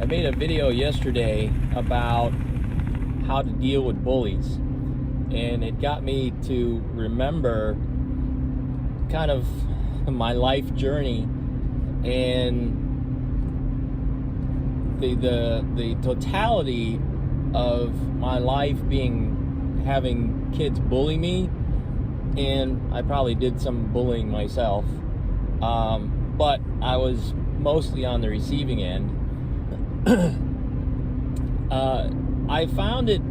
I made a video yesterday about how to deal with bullies, and it got me to remember kind of my life journey and the totality of my life being having kids bully me, and I probably did some bullying myself, but I was mostly on the receiving end. I found it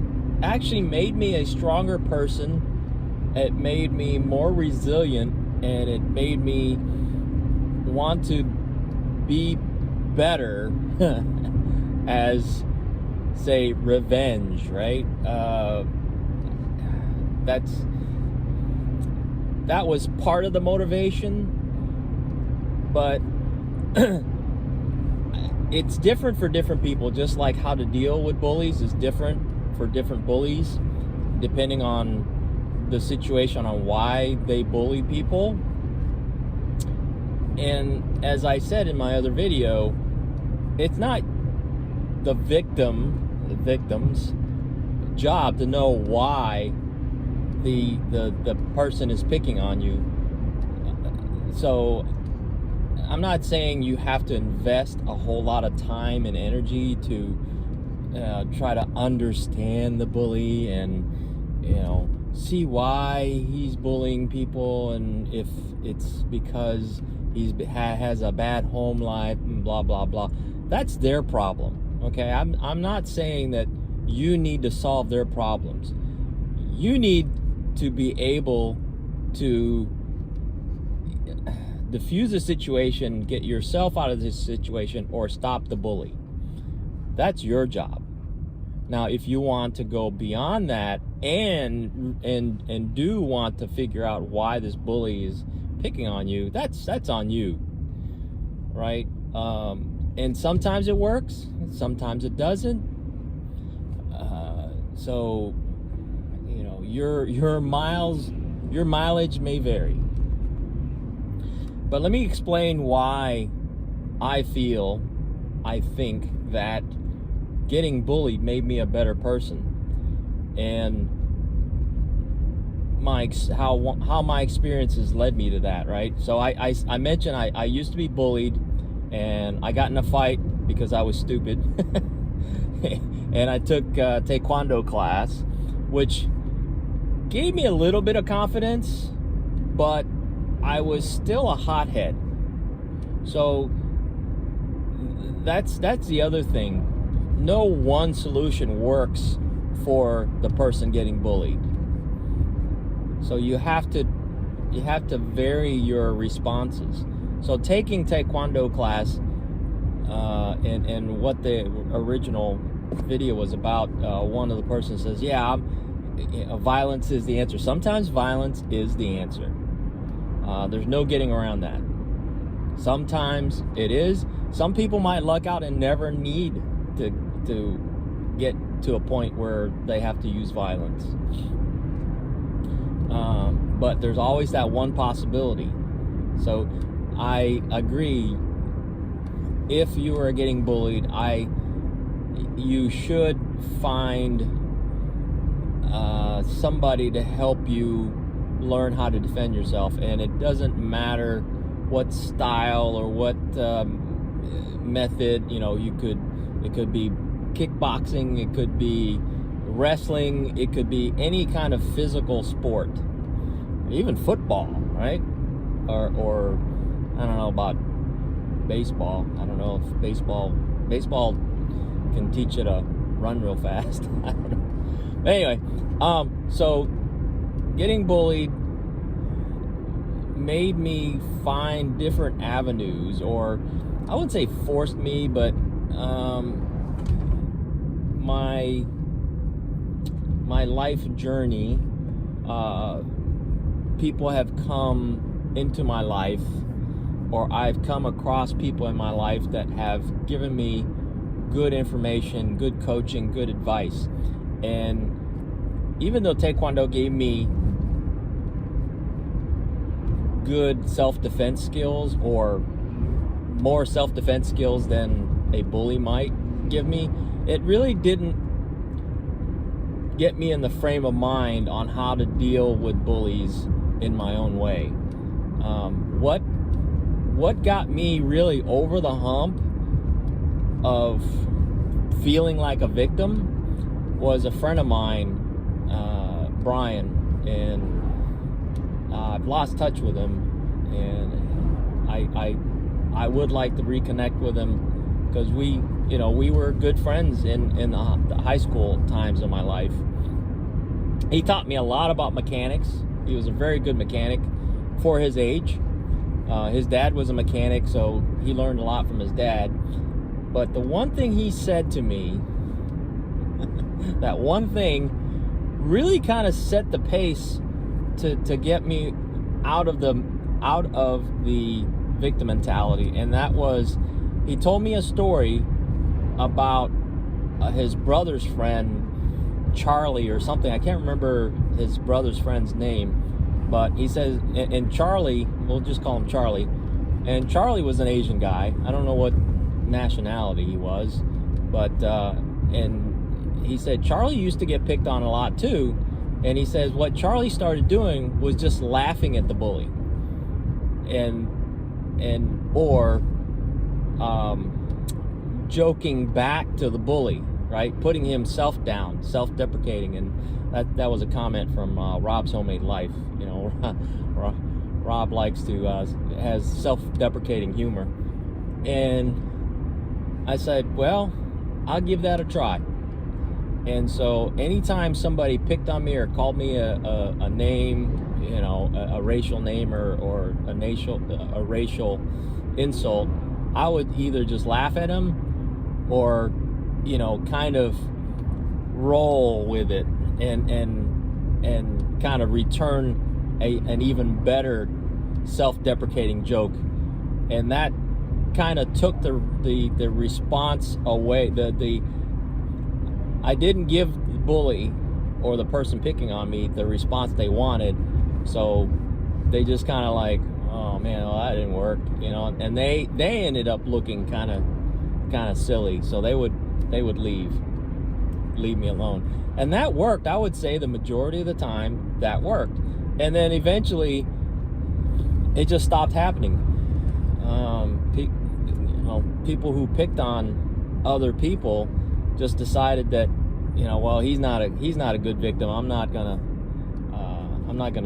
actually made me a stronger person. It made me more resilient, and it made me want to be better as, say, revenge, right? That was part of the motivation, but it's different for different people. Just like how to deal with bullies is different for different bullies, depending on the situation, on why they bully people. And as I said in my other video, it's not the victim's job to know why the person is picking on you. So I'm not saying you have to invest a whole lot of time and energy to try to understand the bully and see why he's bullying people, and if it's because he has a bad home life and blah blah blah. That's their problem. Okay, I'm not saying that you need to solve their problems. You need to be able to diffuse the situation, get yourself out of this situation, or stop the bully. That's your job. Now, if you want to go beyond that and do want to figure out why this bully is picking on you, that's on you, right? And sometimes it works, sometimes it doesn't. So your mileage may vary. But let me explain why I think that getting bullied made me a better person, and how my experiences led me to that, right? So I mentioned I used to be bullied, and I got in a fight because I was stupid. And I took taekwondo class, which gave me a little bit of confidence, but I was still a hothead. So that's the other thing. No one solution works for the person getting bullied. So you have to vary your responses. So taking taekwondo class, and what the original video was about, one of the persons says, violence is the answer. Sometimes violence is the answer. There's no getting around that. Sometimes it is. Some people might luck out and never need to get to a point where they have to use violence. But there's always that one possibility. So I agree, if you are getting bullied, you should find somebody to help you learn how to defend yourself. And it doesn't matter what style or what method. It could be kickboxing, it could be wrestling, it could be any kind of physical sport, even football, right? Or I don't know about baseball. I don't know if baseball can teach you to run real fast. I don't know. But anyway, so getting bullied made me find different avenues, or I wouldn't say forced me, but my life journey, people have come into my life, or I've come across people in my life that have given me good information, good coaching, good advice. And even though Taekwondo gave me good self-defense skills, or more self-defense skills than a bully might give me, it really didn't get me in the frame of mind on how to deal with bullies in my own way. What got me really over the hump of feeling like a victim was a friend of mine, Brian, and I've lost touch with him, and I would like to reconnect with him, because we were good friends in the high school times of my life. He taught me a lot about mechanics. He was a very good mechanic for his age. His dad was a mechanic, so he learned a lot from his dad. But the one thing he said to me, that one thing really kind of set the pace to get me out of the victim mentality, and that was, he told me a story about his brother's friend Charlie or something. I can't remember his brother's friend's name, but he says, and Charlie, we'll just call him Charlie, and Charlie was an Asian guy. I don't know what nationality he was, but and he said Charlie used to get picked on a lot too, and he says what Charlie started doing was just laughing at the bully, or joking back to the bully, right? Putting himself down, self-deprecating. And that was a comment from Rob's Homemade Life. Rob likes to has self-deprecating humor, and I said, well, I'll give that a try. And so anytime somebody picked on me or called me a name, a racial name or a racial insult, I would either just laugh at him or, kind of roll with it and kind of return an even better self-deprecating joke. And that kind of took the response away. I didn't give the bully or the person picking on me the response they wanted, so they just kind of like, oh man, well, that didn't work, and they ended up looking kind of silly, so they would leave me alone. And that worked. I would say the majority of the time that worked. And then eventually it just stopped happening. People who picked on other people just decided that, well, he's not a good victim. I'm not gonna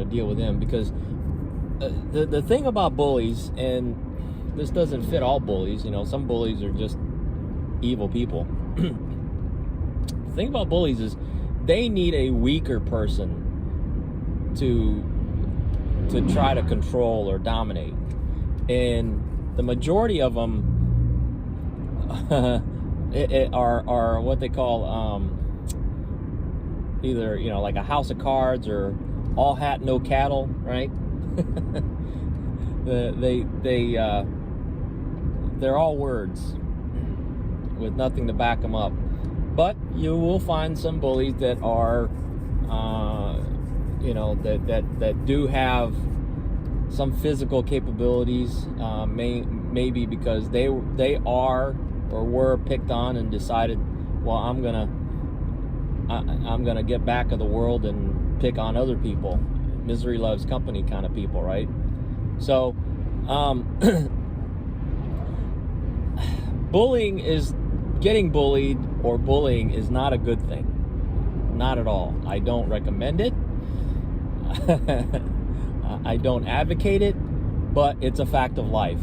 deal with him, because the thing about bullies, and this doesn't fit all bullies, some bullies are just evil people. The thing about bullies is they need a weaker person to try to control or dominate, and the majority of them are what they call either like a house of cards or all hat no cattle, right? They're all words with nothing to back them up. But you will find some bullies that are that do have some physical capabilities, maybe because they are or were picked on and decided, well, I'm gonna get back of the world and pick on other people. Misery loves company kind of people, right? So getting bullied or bullying is not a good thing. Not at all. I don't recommend it. I don't advocate it, but it's a fact of life.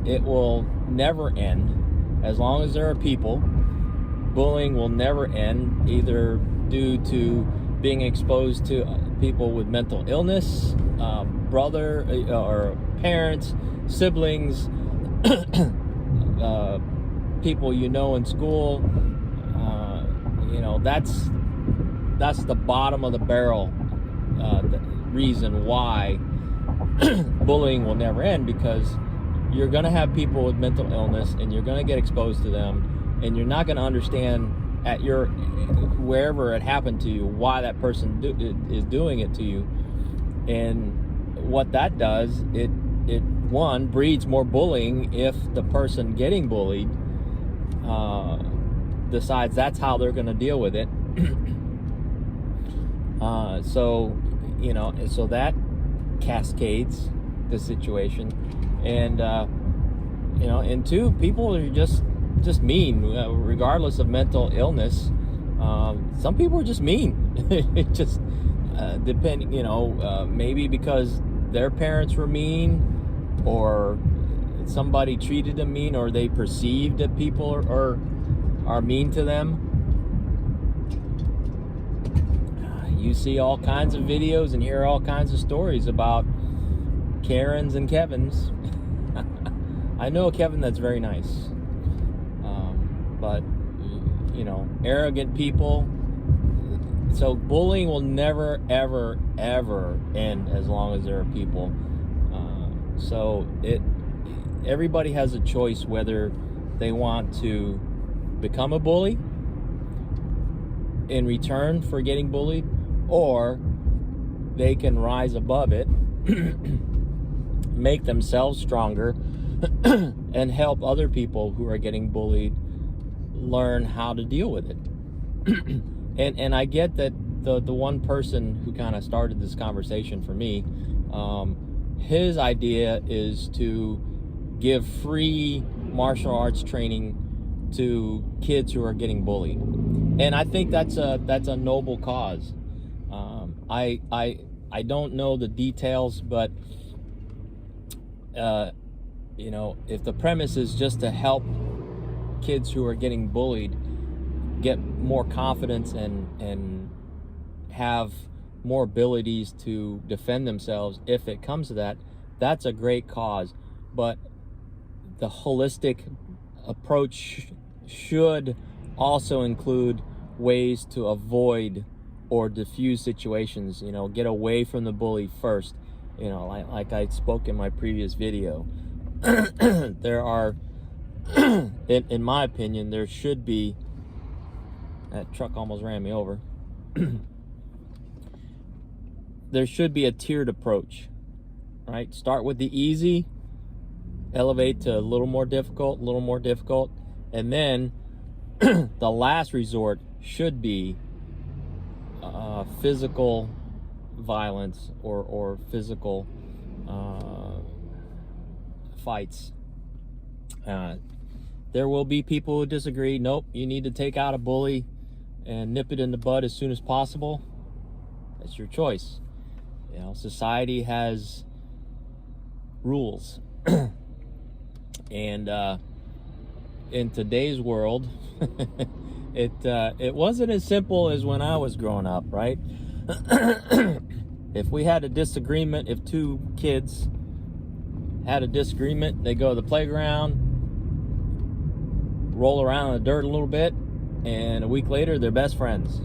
It will never end as long as there are people. Bullying will never end, either due to being exposed to people with mental illness, brother or parents, siblings, people in school. That's the bottom of the barrel reason why bullying will never end, because you're going to have people with mental illness and you're going to get exposed to them, and you're not going to understand at wherever it happened to you why that person is doing it to you. And what that does, it breeds more bullying if the person getting bullied decides that's how they're going to deal with it. So that cascades the situation, and and two, people are just mean, regardless of mental illness. Some people are just mean. It just depending, maybe because their parents were mean, or somebody treated them mean, or they perceive that people are mean to them. You see all kinds of videos and hear all kinds of stories about Karens and Kevins. I know a Kevin that's very nice, but arrogant people. So bullying will never, ever, ever end as long as there are people. So everybody has a choice whether they want to become a bully in return for getting bullied, or they can rise above it, make themselves stronger, and help other people who are getting bullied learn how to deal with it. And I get that the one person who kind of started this conversation for me, his idea is to give free martial arts training to kids who are getting bullied, and I think that's a noble cause. I don't know the details, but if the premise is just to help kids who are getting bullied get more confidence and have more abilities to defend themselves, if it comes to that, that's a great cause. But the holistic approach should also include ways to avoid or diffuse situations, get away from the bully first. Like I spoke in my previous video, there are, in my opinion, there should be, that truck almost ran me over. There should be a tiered approach, right? Start with the easy, elevate to a little more difficult, and then the last resort should be physical violence or physical fights. There will be people who disagree. Nope, you need to take out a bully and nip it in the bud as soon as possible. That's your choice. Society has rules. And in today's world, it wasn't as simple as when I was growing up, right? If we had a disagreement, if two kids had a disagreement, they go to the playground, roll around in the dirt a little bit, and a week later they're best friends.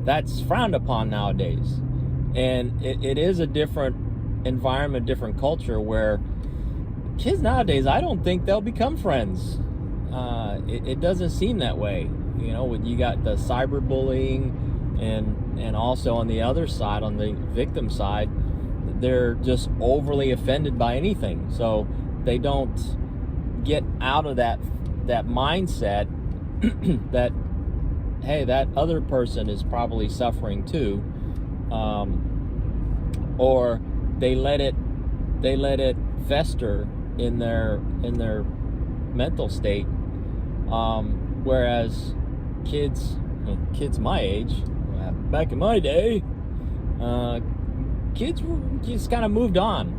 That's frowned upon nowadays. And it is a different environment, different culture, where kids nowadays, I don't think they'll become friends. It doesn't seem that way. When you got the cyberbullying, and also on the other side, on the victim side, they're just overly offended by anything. So they don't get out of that mindset that, hey, that other person is probably suffering too, or they let it fester in their mental state, whereas kids my age, back in my day, kids just kind of moved on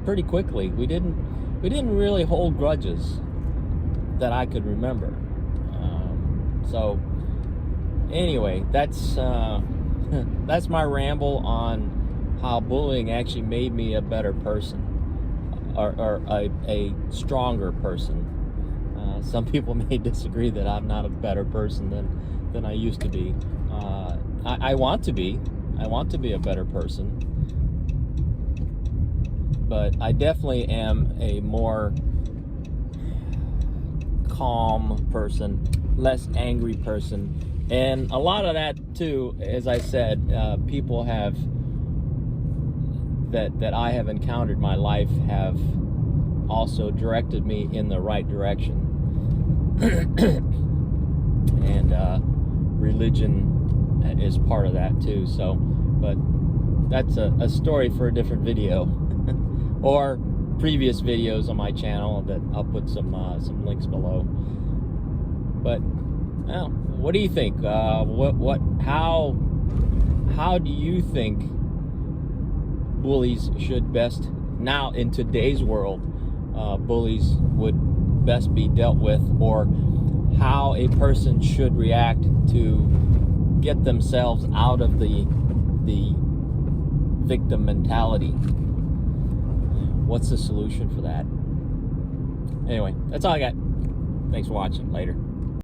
pretty quickly. We didn't really hold grudges that I could remember. So anyway, that's my ramble on how bullying actually made me a better person, or a stronger person. Some people may disagree that I'm not a better person than I used to be. I want to be a better person, but I definitely am a more calm person, less angry person. And a lot of that too, as I said, people have that I have encountered in my life have also directed me in the right direction. and religion is part of that too. So, but that's a story for a different video, or previous videos on my channel that I'll put some links below. But now, what do you think? How do you think bullies should best, now in today's world, bullies would best be dealt with, or how a person should react to get themselves out of the victim mentality? What's the solution for that? Anyway, that's all I got. Thanks for watching. Later.